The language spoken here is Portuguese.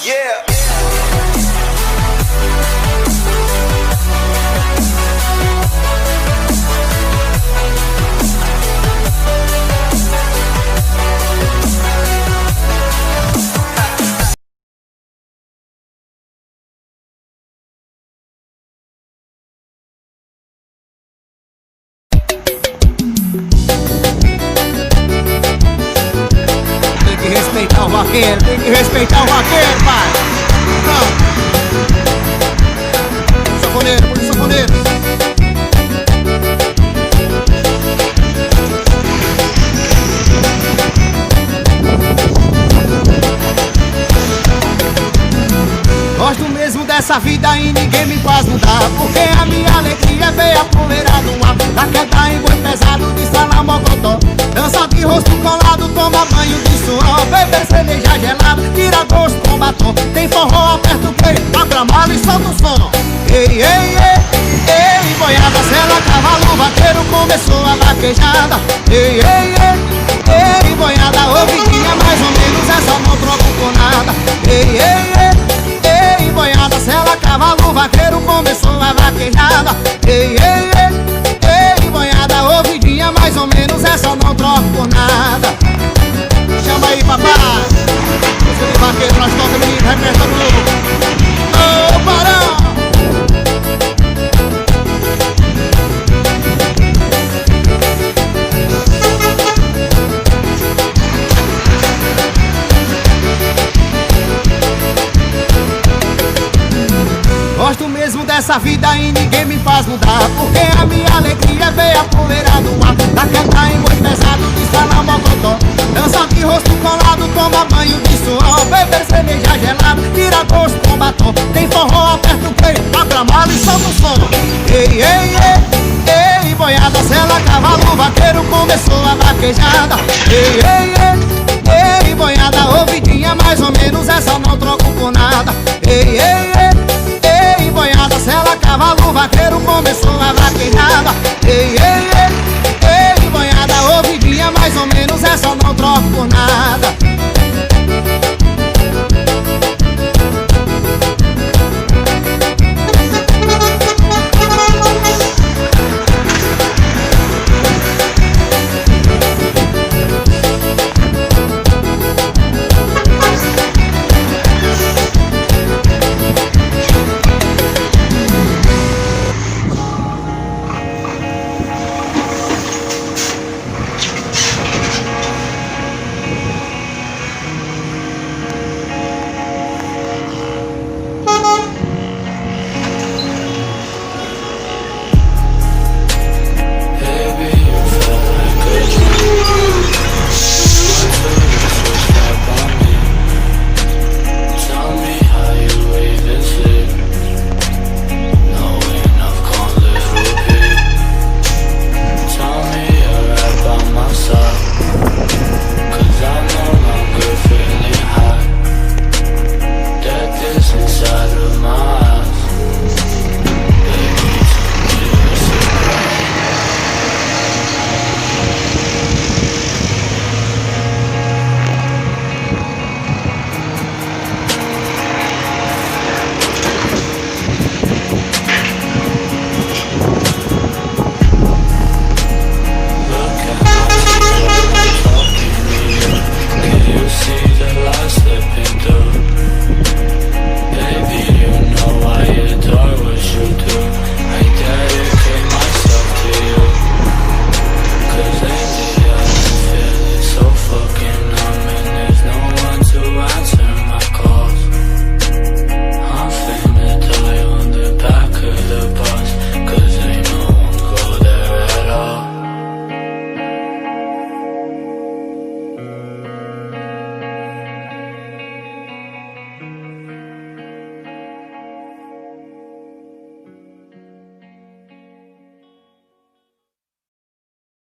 Yeah. Respeitar o vaqueiro, tem que respeitar o vaqueiro, pai. Sanfoneiro, por sanfoneiro. Gosto mesmo dessa vida e ninguém me faz mudar, porque a minha alegria veio a poeira do ar. Da queda em boi pesado de sala mocotó, dança de rosto colado, toma banho de suor, beber cerveja gelada, tira gosto com batom. Tem forró, aperta o peito, abre a mala e solta o som. Ei, ei, ei, ei, boiada, sela, cavalo, vaqueiro, começou a vaquejada. Ei, ei, ei, ei, boiada, ouvidinha, mais ou menos, essa não troco por nada. Ei, ei, ei, ei, boiada, sela, cavalo, vaqueiro, começou a vaquejada. Ei, ei, ei, ei, boiada, ouvidinha, mais ou menos, essa não troco por nada. Chama aí, papai. Esse de vaqueiro, nós toca, menino, repertório novo. Ô, Barão! Gosto mesmo dessa vida e ninguém me faz mudar, porque a minha alegria veio a poeira do ar. Da queda em boi pesado de sala mocotó, dança de rosto colado, toma banho de suor, beber cerveja gelada, tira gosto com batom. Tem forró, aperta o peito, abre a mala e solta o som. Ei, ei, ei, ei, boiada, sela, cavalo, vaqueiro, começou a vaquejada. Ei, ei,